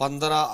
15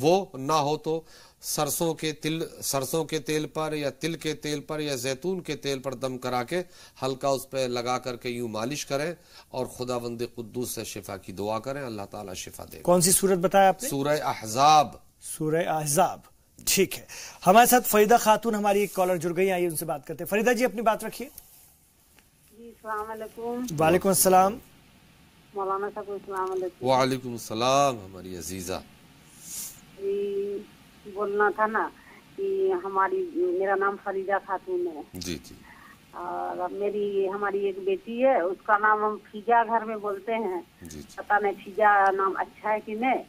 وہ نہ ہو تو سرسوں کے تیل پر یا تل کے تیل پر یا زیتون کے تیل پر دم کرا کے ہلکا اس پہ لگا کر کے یوں مالش کریں اور خداوند قدوس سے شفا کی دعا کریں، اللہ تعالیٰ شفا دے گا۔ کون سی سورت بتایا آپ نے؟ سورہ احزاب۔ سورہ احزاب، ٹھیک ہے۔ ہمارے ساتھ فریدہ خاتون ہماری ایک کالر جڑ گئی، آئیے ان سے بات کرتے ہیں۔ فریدہ جی اپنی بات رکھیے۔ جی السلام علیکم۔ وعلیکم السلام۔ مولانا صاحب السلام علیکم۔ وعلیکم السلام ہماری عزیزہ۔ جی بولنا تھا نا کہ میرا نام فریدہ خاتون ہے۔ جی جی۔ اور ہماری ایک بیٹی ہے، اس کا نام ہم فیجا گھر میں بولتے ہیں۔ جی پتہ نہیں فیجا نام اچھا ہے کہ نہیں۔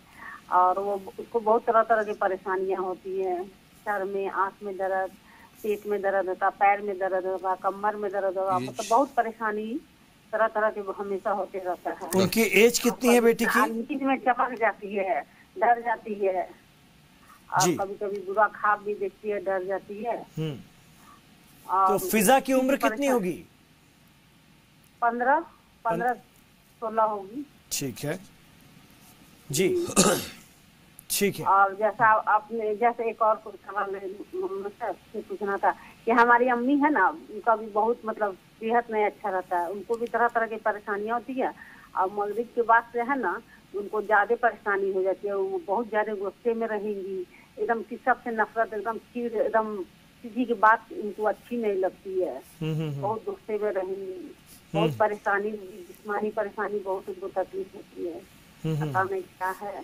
اور اس کو بہت طرح کی پریشانیاں ہوتی ہیں، سر میں، آنکھ میں درد، پیٹ میں درد ہوتا، پیر میں درد ہوگا، کمر میں درد ہوگا، مطلب بہت پریشانی طرح کے ہمیشہ ہوتے رہتا ہے۔ ان کی ایج کتنی ہے بیٹی کی؟ نیند میں چپک جاتی ہے، ڈر جاتی ہے، اور کبھی کبھی برا خواب بھی دیکھتی ہے، ڈر جاتی ہے۔ تو فضا کی عمر کتنی ہوگی؟ 15-16 ہوگی۔ ٹھیک ہے جی، ٹھیک ہے۔ اور جیسا آپ نے جیسے ایک اور سوال سے پوچھنا تھا کہ ہماری امی ہے نا، ان کا بھی بہت مطلب صحت نہیں اچھا رہتا ہے، ان کو بھی طرح کی پریشانیاں ہوتی ہے، اور مغرب کے بعد سے ہے نا ان کو زیادہ پریشانی ہو جاتی ہے، وہ بہت زیادہ غصے میں رہیں گی، ایک دم سب سے نفرت، ایک دم چیڑ، ایک دم کسی کی بات ان کو اچھی نہیں لگتی ہے، بہت غصے میں رہیں گی، بہت پریشانی، جسمانی پریشانی بہت ان کو تکلیف ہوتی ہے، پتہ نہیں کیا ہے۔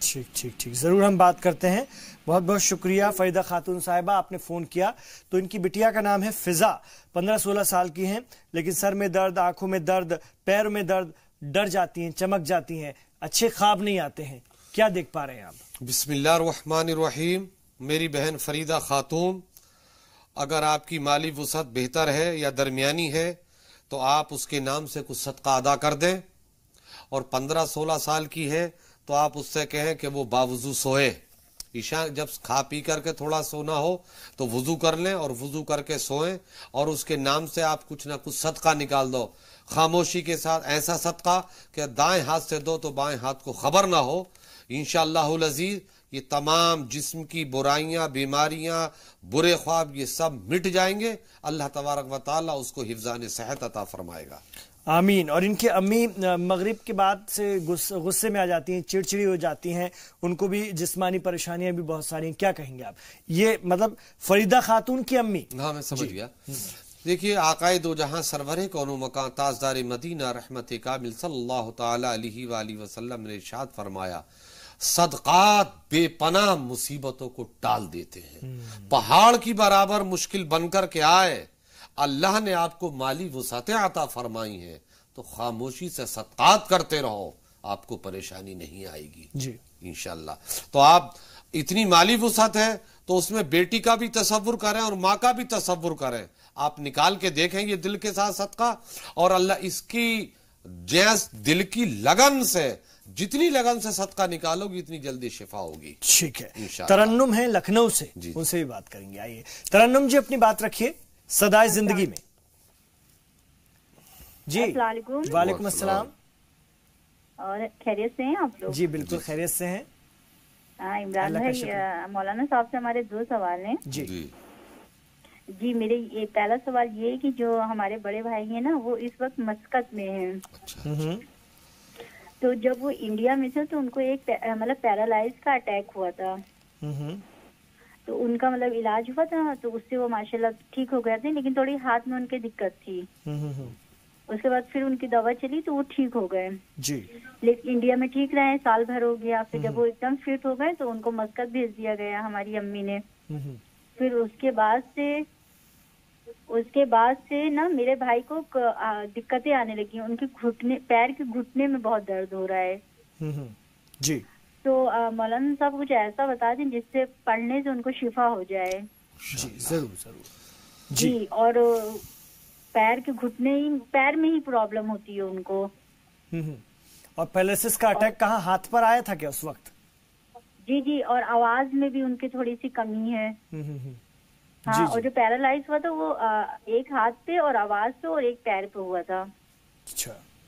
ٹھیک، ضرور ہم بات کرتے ہیں۔ بہت بہت شکریہ فریدہ خاتون صاحبہ، آپ نے فون کیا۔ تو ان کی بٹیا کا نام ہے فضا، 15-16 سال کی ہیں، لیکن سر میں درد، آنکھوں میں درد، پیروں میں درد، ڈر جاتی ہیں، چمک جاتی ہیں، اچھے خواب نہیں آتے ہیں، کیا دیکھ پا رہے ہیں آپ؟ بسم اللہ الرحمن الرحیم۔ میری بہن فریدہ خاتون، اگر آپ کی مالی وسعت بہتر ہے یا درمیانی ہے تو آپ اس کے نام سے کچھ صدقہ ادا کر دیں، اور 15-16 سال کی ہے تو آپ اس سے کہیں کہ وہ باوضو سوئے، عشاء جب کھا پی کر کے تھوڑا سونا ہو تو وضو کر لیں اور وضو کر کے سوئیں، اور اس کے نام سے آپ کچھ نہ کچھ صدقہ نکال دو، خاموشی کے ساتھ، ایسا صدقہ کہ دائیں ہاتھ سے دو تو بائیں ہاتھ کو خبر نہ ہو۔ انشاءاللہ العزیز یہ تمام جسم کی برائیاں، بیماریاں، برے خواب یہ سب مٹ جائیں گے، اللہ تبارک و تعالیٰ اس کو حفظان صحت عطا فرمائے گا۔ آمین۔ اور ان کی امی مغرب کے بعد سے غصے میں آ جاتی ہیں، چڑچڑی ہو جاتی ہیں، ان کو بھی جسمانی پریشانیاں بھی بہت ساری ہیں، کیا کہیں گے آپ؟ یہ مطلب فریدہ خاتون کی امی؟ ہاں میں سمجھ گیا۔ دیکھیے آقائے دو جہاں سرور کون و مکان تاجدار مدینہ رحمت کامل صلی اللہ تعالی علیہ وآلہ وسلم نے ارشاد فرمایا، صدقات بے پناہ مصیبتوں کو ٹال دیتے ہیں، پہاڑ کی برابر مشکل بن کر کے آئے، اللہ نے آپ کو مالی وسعتیں عطا فرمائی ہیں تو خاموشی سے صدقات کرتے رہو، آپ کو پریشانی نہیں آئے گی جی انشاءاللہ۔ تو آپ اتنی مالی وسعت ہے تو اس میں بیٹی کا بھی تصور کریں اور ماں کا بھی تصور کریں، آپ نکال کے دیکھیں یہ دل کے ساتھ صدقہ، اور اللہ اس کی جیس دل کی لگن سے، جتنی لگن سے صدقہ نکالو گی اتنی جلدی شفا ہوگی۔ ٹھیک ہے، انشاءاللہ۔ ترنم ہے لکھنؤ سے، ان سے بھی بات کریں گے۔ آئیے ترنم جی اپنی بات رکھیے صدائے زندگی میں۔ جی السلام علیکم۔ وعلیکم السلام۔ اور خیریت سے ہیں آپ لوگ؟ جی بالکل خیریت سے ہیں۔ عمران بھائی، مولانا صاحب سے ہمارے 2 سوال ہیں۔ جی میرے یہ پہلا سوال یہ ہے کہ جو ہمارے بڑے بھائی ہیں نا، وہ اس وقت مسقط میں ہیں، تو جب وہ انڈیا میں تھے تو ان کو ایک مطلب پیرالائز کا اٹیک ہوا تھا، تو ان کا مطلب علاج ہوا تھا، تو اس سے وہ ماشاءاللہ ٹھیک ہو گئے تھے، لیکن تھوڑی ہاتھ میں ان کے دقت تھی، اس کے بعد پھر ان کی دوا چلی تو وہ ٹھیک ہو گئے، لیکن انڈیا میں ٹھیک رہے، سال بھر ہو گیا، پھر جب وہ ایک دم فٹ ہو گئے تو ان کو مسقط بھیج دیا گیا ہماری امی نے۔ پھر اس کے بعد سے نا میرے بھائی کو دقتیں آنے لگی، ان کے گھٹنے، پیر کے گھٹنے میں بہت درد ہو رہا ہے۔ جی تو مولانا صاحب کچھ ایسا بتا دیں جس سے پڑھنے سے ان کو شفا ہو جائے۔ جی ضرور۔ جی اور پیر کے گھٹنے، پیر میں ہی پرابلم ہوتی ہے ان کو۔ اور پیرالائسس کا اٹیک کہاں، ہاتھ پر آیا تھا کیا اس وقت؟ جی اور آواز میں بھی ان کی تھوڑی سی کمی ہے۔ ہاں، اور جو پیرالائز ہوا تھا وہ ایک ہاتھ پہ اور آواز پہ اور ایک پیر پہ ہوا تھا۔ اچھا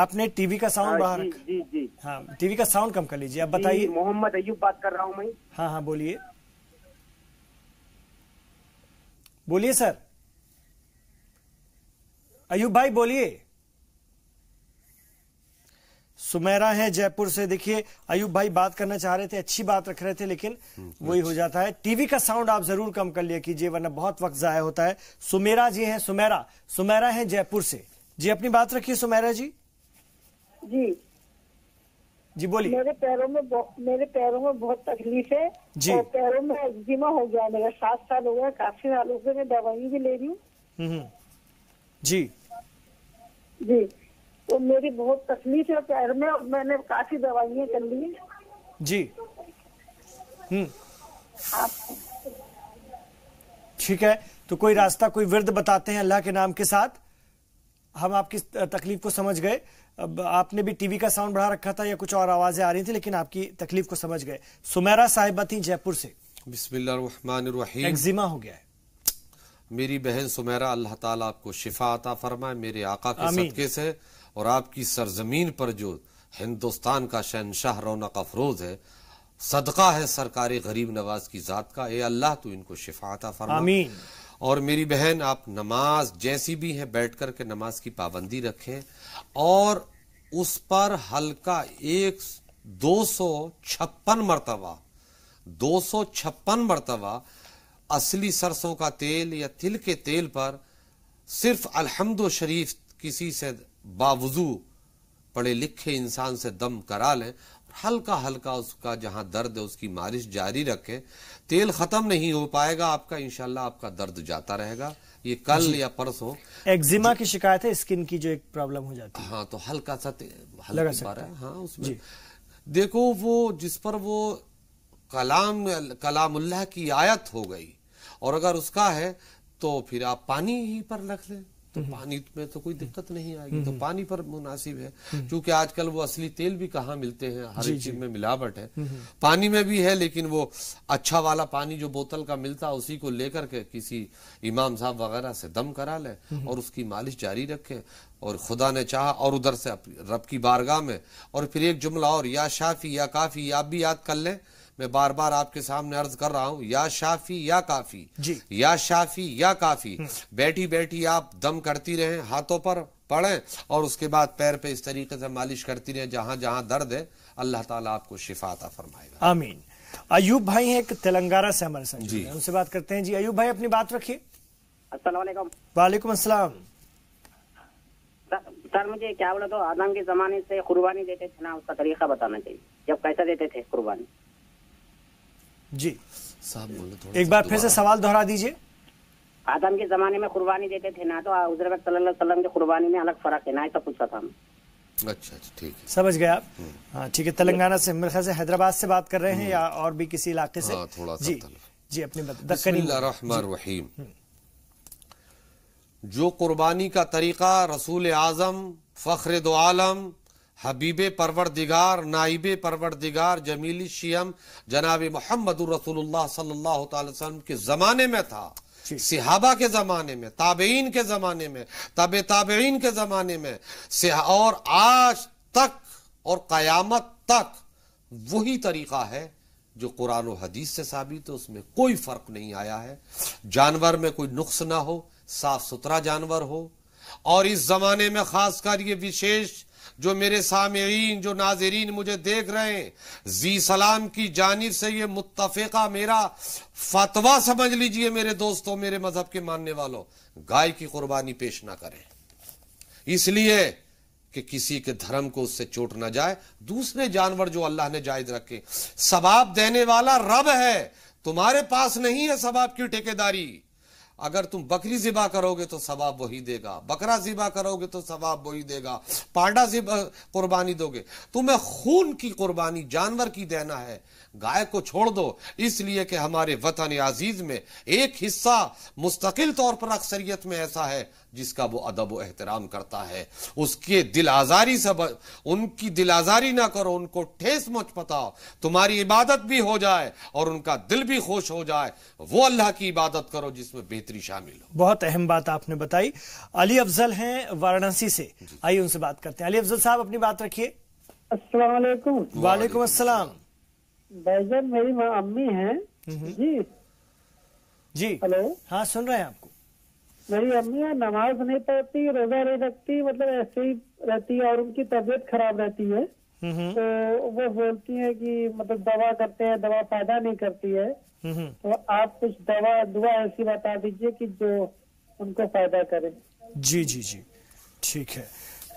آپ نے ٹی وی کا ساؤنڈ بڑھا رکھا؟ جی جی ہاں ٹی وی کا ساؤنڈ کم کر لیجیے. آپ بتائیے. محمد ایوب بات کر رہا ہوں میں. ہاں ہاں بولیے بولیے سر. ایوب بھائی بولیے. سمیرا ہیں جے پور سے. دیکھیے ایوب بھائی بات کرنا چاہ رہے تھے, اچھی بات رکھ رہے تھے, لیکن وہی ہو جاتا ہے. ٹی وی کا ساؤنڈ آپ ضرور کم کر لیا کیجیے ورنہ بہت وقت ضائع ہوتا ہے. سمیرا جی ہیں, سمیرا ہیں جے پور سے. جی اپنی بات رکھیے سمیرا جی. جی بولیے. میرے پیروں میں بہت تکلیف ہے جی. اور پیروں میں ایگزیما ہو گیا میرا. 7 سال ہو گیا, کافی سالوں سے میں دوائی بھی لے رہی ہوں. جی جی تو میری بہت تکلیف ہے پیر میں, اور میں نے کافی دوائیاں کر لی ہیں. جی ٹھیک ہے, تو کوئی راستہ, کوئی ورد بتاتے ہیں اللہ کے نام کے ساتھ. ہم آپ کی تکلیف کو سمجھ گئے. اب آپ نے بھی ٹی وی کا ساؤنڈ بڑھا رکھا تھا یا کچھ اور آوازیں آ رہی تھی, لیکن آپ کی تکلیف کو سمجھ گئے. سمیرا صاحبہ تھیں جے پور سے. بسم اللہ الرحمن الرحیم. ایگزیما ہو گیا ہے. میری بہن سمیرا, اللہ تعالیٰ آپ کو شفا عطا فرمائے میرے آقا کے صدقے سے. اور آپ کی سرزمین پر جو ہندوستان کا شہنشاہ رونق افروز ہے, صدقہ ہے سرکار غریب نواز کی ذات کا. اے اللہ تو ان کو شفا عطا فرما. آمین. اور میری بہن آپ نماز جیسی بھی ہے بیٹھ کر کے نماز کی پابندی رکھیں, اور اس پر ہلکا 256 مرتبہ اصلی سرسوں کا تیل یا تل کے تیل پر صرف الحمد شریف کسی سے باوضو پڑھے لکھے انسان سے دم کرا لیں. ہلکا ہلکا اس کا جہاں درد ہے اس کی مالش جاری رکھیں. تیل ختم نہیں ہو پائے گا آپ کا, انشاءاللہ آپ کا درد جاتا رہے گا. یہ کل یا پرسوں ایگزیما کی شکایت ہے, اسکن کی جو ایک پرابلم ہو جاتی ہے. ہاں تو ہلکا سا لگا سکتا ہے. ہاں اس میں دیکھو وہ جس پر وہ کلام اللہ کی آیت ہو گئی, اور اگر اس کا ہے تو پھر آپ پانی ہی پر رکھ لیں, تو پانی میں تو کوئی دقت نہیں آئے گی. تو پانی پر مناسب ہے, کیونکہ آج کل وہ اصلی تیل بھی کہاں ملتے ہیں, ہر ایک چیز میں ملاوٹ ہے. پانی میں بھی ہے, لیکن وہ اچھا والا پانی جو بوتل کا ملتا اسی کو لے کر کے کسی امام صاحب وغیرہ سے دم کرا لیں اور اس کی مالش جاری رکھیں. اور خدا نے چاہا اور ادھر سے رب کی بارگاہ میں, اور پھر ایک جملہ اور, یا شافی یا کافی, آپ بھی یاد کر لیں. میں بار بار آپ کے سامنے عرض کر رہا ہوں, یا شافی یا کافی, یا شافی یا کافی. بیٹھی بیٹھی آپ دم کرتی رہیں, ہاتھوں پر پڑھیں, اور اس کے بعد پیر پہ اس طریقے سے مالش کرتی رہیں جہاں جہاں درد ہے. اللہ تعالیٰ آپ کو شفا عطا فرمائے گا. آمین. ایوب بھائی ہیں ایک تلنگانہ سے ہمارے ساتھ, جی ان سے بات کرتے ہیں. جی ایوب بھائی اپنی بات رکھیے. السلام علیکم. وعلیکم السلام. سر مجھے کیا بولا تو آدم کے زمانے سے قربانی دیتے تھے نا, اس کا طریقہ بتانا چاہیے, جب کیسا دیتے تھے قربانی. جی ایک بار پھر سے سوال دہرا دیجئے. آدم کے زمانے میں قربانی دیتے تھے نا, تو حضرت صلی اللہ علیہ وسلم کی قربانی میں الگ فرق ہے نا, ایسا پوچھا تھا. اچھا ٹھیک ہے, سمجھ گئے آپ. ہاں ٹھیک ہے. تلنگانہ سے, میرے خیال سے حیدرآباد سے بات کر رہے ہیں یا اور بھی کسی علاقے سے. جی اپنی بسم اللہ الرحمن الرحیم. جو قربانی کا طریقہ رسول اعظم فخر دو عالم حبیب پروردگار نائب پروردگار جمیل شیم جناب محمد رسول اللہ صلی اللہ تعالی وسلم کے زمانے میں تھا, صحابہ کے زمانے میں, تابعین کے زمانے میں, تابعین کے زمانے میں, اور آج تک اور قیامت تک وہی طریقہ ہے جو قرآن و حدیث سے ثابت ہے. اس میں کوئی فرق نہیں آیا ہے. جانور میں کوئی نقص نہ ہو, صاف ستھرا جانور ہو. اور اس زمانے میں خاص کر یہ وشیش جو میرے سامعین, جو ناظرین مجھے دیکھ رہے ہیں, زی سلام کی جانب سے یہ متفقہ میرا فتویٰ سمجھ لیجئے میرے دوستوں, میرے مذہب کے ماننے والوں, گائے کی قربانی پیش نہ کریں, اس لیے کہ کسی کے دھرم کو اس سے چوٹ نہ جائے. دوسرے جانور جو اللہ نے جائز رکھے, ثواب دینے والا رب ہے, تمہارے پاس نہیں ہے ثواب کی ٹھیکیداری. اگر تم بکری ذبح کرو گے تو ثواب وہی دے گا, بکرا ذبح کرو گے تو ثواب وہی دے گا, پانڈا قربانی دو گے, تمہیں خون کی قربانی جانور کی دینا ہے, گائے کو چھوڑ دو. اس لیے کہ ہمارے وطن عزیز میں ایک حصہ مستقل طور پر اکثریت میں ایسا ہے جس کا وہ ادب و احترام کرتا ہے. اس کے دل آزاری سے ان کی دل آزاری نہ کرو, ان کو ٹھیس مت پتاؤ, تمہاری عبادت بھی ہو جائے اور ان کا دل بھی خوش ہو جائے. وہ اللہ کی عبادت کرو جس میں بہتری شامل ہو. بہت اہم بات آپ نے بتائی. علی افضل ہیں وارانسی سے, آئیے ان سے بات کرتے ہیں. علی افضل صاحب اپنی بات رکھیے. السلام علیکم. وعلیکم السلام. بھائی جان میری امی ہیں جی. جی ہلو, ہاں سن رہے ہیں آپ کو. میری امی ہے, نماز نہیں پڑھتی, روزہ نہیں رکھتی, مطلب ایسے ہی رہتی ہے اور ان کی طبیعت خراب رہتی ہے. تو وہ بولتی ہیں کہ مطلب دوا کرتے ہیں, دوا فائدہ نہیں کرتی ہے. تو آپ کچھ دعا ایسی بتا دیجئے کہ جو ان کو فائدہ کرے. جی جی جی ٹھیک ہے,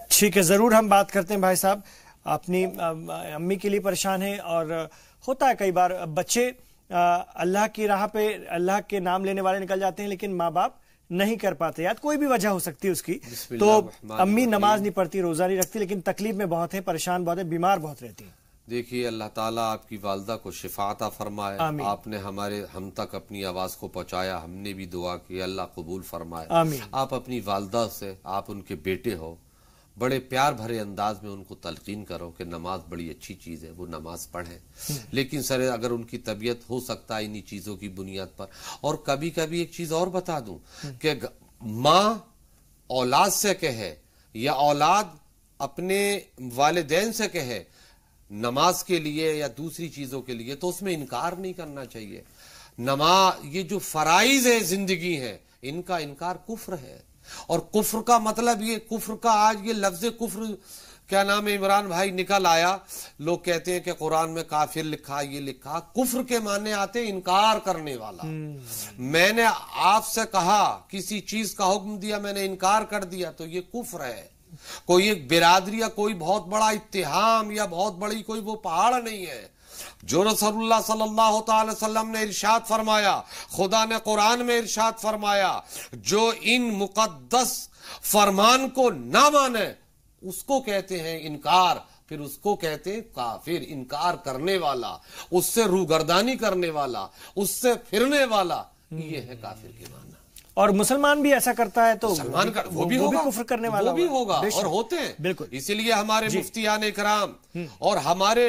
ٹھیک ہے, ضرور ہم بات کرتے ہیں. بھائی صاحب اپنی امی کے لیے پریشان ہیں, اور ہوتا ہے کئی بار بچے اللہ کی راہ پہ اللہ کے نام لینے والے نکل جاتے ہیں, لیکن ماں باپ نہیں کر پاتے. یا کوئی بھی وجہ ہو سکتی ہے اس کی. تو امی نماز نہیں پڑھتی, روزہ نہیں رکھتی, لیکن تکلیف میں بہت ہے, پریشان بہت ہے, بیمار بہت رہتی ہیں. دیکھیے اللہ تعالیٰ آپ کی والدہ کو شفا عطا فرمائے. آپ نے ہم تک اپنی آواز کو پہنچایا, ہم نے بھی دعا کی, اللہ قبول فرمائے. آپ اپنی والدہ سے, آپ ان کے بیٹے ہو, بڑے پیار بھرے انداز میں ان کو تلقین کرو کہ نماز بڑی اچھی چیز ہے, وہ نماز پڑھیں. لیکن سر اگر ان کی طبیعت ہو سکتا ہے انہی چیزوں کی بنیاد پر. اور کبھی کبھی ایک چیز اور بتا دوں کہ ماں اولاد سے کہے یا اولاد اپنے والدین سے کہے نماز کے لیے یا دوسری چیزوں کے لیے, تو اس میں انکار نہیں کرنا چاہیے. نماز یہ جو فرائض ہے زندگی ہے, ان کا انکار کفر ہے. اور کفر کا مطلب یہ, کفر کا آج یہ لفظ کفر کیا نام ہے عمران بھائی نکل آیا. لوگ کہتے ہیں کہ قرآن میں کافر لکھا, یہ لکھا. کفر کے معنی آتے انکار کرنے والا. میں نے آپ سے کہا, کسی چیز کا حکم دیا, میں نے انکار کر دیا, تو یہ کفر ہے. کوئی ایک برادری یا کوئی بہت بڑا اتحام یا بہت بڑی کوئی وہ پہاڑ نہیں ہے. جو رسول اللہ صلی اللہ تعالی وسلم نے ارشاد فرمایا, خدا نے قرآن میں ارشاد فرمایا, جو ان مقدس فرمان کو نہ مانے اس کو کہتے ہیں انکار, پھر اس کو کہتے ہیں کافر. انکار کرنے والا, اس سے روگردانی کرنے والا, اس سے پھرنے والا, یہ ہے کافر کے معنی. اور مسلمان بھی ایسا کرتا ہے تو وہ بھی ہوگا, کفر کرنے والا وہ بھی ہوگا, اور ہوتے ہیں. بالکل. اسی لیے ہمارے مفتیان کرام اور ہمارے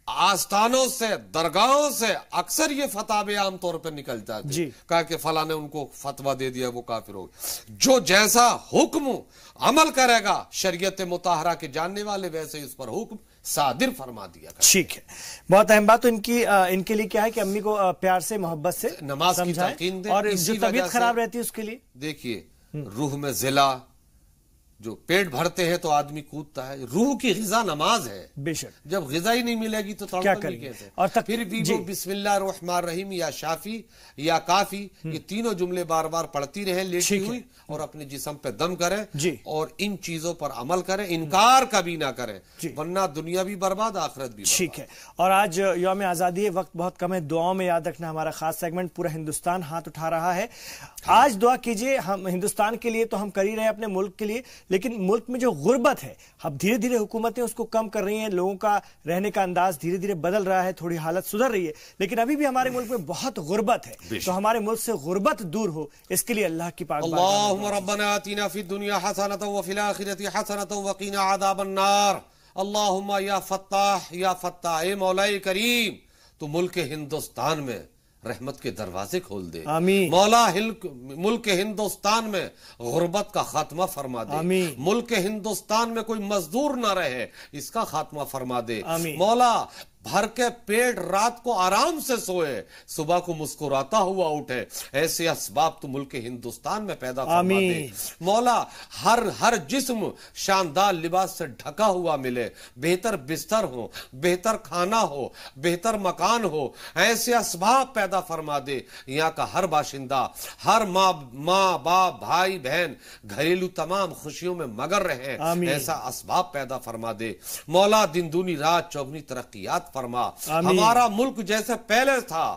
آستانوں سے, درگاہوں سے اکثر یہ فتوے عام طور پر نکل جاتے ہیں, کہا کہ فلاں نے ان کو فتویٰ دے دیا, وہ کافر ہو گئے. جو جیسا حکم عمل کرے گا شریعت مطہرہ کے جاننے والے, ویسے اس پر حکم صادر فرما دیا. ٹھیک ہے, بہت اہم بات. تو ان کے لیے کیا ہے کہ امی کو پیار سے, محبت سے نماز کی تلقین دیں. اور جو طبیعت خراب رہتی ہے اس کے لیے دیکھیے, روح میں ضلع, جو پیٹ بھرتے ہیں تو آدمی کودتا ہے. روح کی غذا نماز ہے. بے شک. جب غذا ہی نہیں ملے گی تو کیا کریں. اور پھر بھی وہ بسم اللہ الرحمن الرحیم یا شافی یا کافی, یہ تینوں جملے بار بار پڑھتی رہیں لیٹی ہوئی, اور اپنے جسم پہ دم کریں, اور ان چیزوں پر عمل کریں, انکار کبھی نہ کریں, ورنہ دنیا بھی برباد, آخرت بھی برباد. ٹھیک ہے. اور آج یوم آزادی ہے, وقت بہت کم ہے, دعاؤں میں یاد رکھنا ہمارا خاص سیگمنٹ. پورا ہندوستان ہاتھ اٹھا رہا ہے, آج دعا کیجئے. ہم ہندوستان کے لیے تو ہم کر ہی رہے ہیں, اپنے ملک کے لیے, لیکن ملک میں جو غربت ہے, اب دھیرے دھیرے حکومتیں اس کو کم کر رہی ہیں, لوگوں کا رہنے کا انداز دھیرے دھیرے بدل رہا ہے, تھوڑی حالت سدھر رہی ہے, لیکن ابھی بھی ہمارے ملک میں بہت غربت ہے. تو ہمارے ملک سے غربت دور ہو, اس کے لیے اللہ کی پاک بارگاہ میں اللہم ربنا آتنا فی الدنیا حسنۃ وفی الآخرۃ حسنۃ وقنا عذاب النار. اللہم یا فتاح یا فتاح, اے مولا کریم تو ملک ہندوستان میں رحمت کے دروازے کھول دے. آمین. مولا ملک ہندوستان میں غربت کا خاتمہ فرما دے. آمین. ملک ہندوستان میں کوئی مزدور نہ رہے, اس کا خاتمہ فرما دے. آمین. مولا بھر کے پیٹ رات کو آرام سے سوئے, صبح کو مسکراتا ہوا اٹھے, ایسے اسباب تو ملک ہندوستان میں پیدا فرما دے. مولا ہر جسم شاندار لباس سے ڈھکا ہوا ملے, بہتر بستر ہو, بہتر کھانا ہو, بہتر مکان ہو, ایسے اسباب پیدا فرما دے. یہاں کا ہر باشندہ, ہر ماں باپ, بھائی بہن, گھریلو تمام خوشیوں میں مگر رہے, ایسا اسباب پیدا فرما دے. مولا دن دونی رات چوگنی ترقیات فرما. ہمارا ملک جیسے پہلے تھا